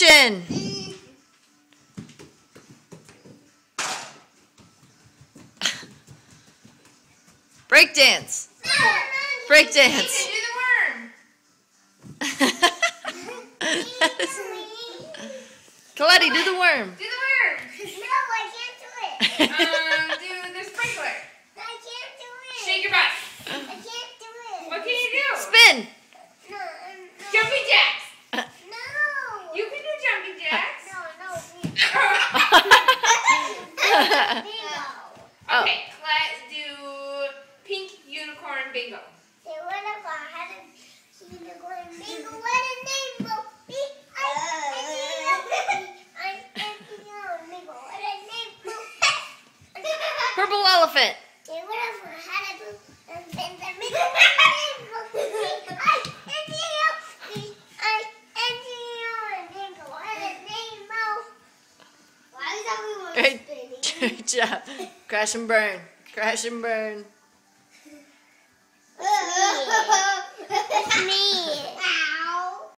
Action! Break dance. Break dance. Do the worm. Coletti, do the worm. Do the worm. No, I can't do it. Do the sprinkler. I can't do it. Shake your butt. I can't do it. What can you do? Spin. No, Jumping jacks. no. You can do jumping jacks. No, Oh. Okay, let's do pink unicorn bingo. Say what if I had a unicorn bingo? What a name will be? Purple elephant. Say what if I had a Great job. Crash and burn. Crash and burn.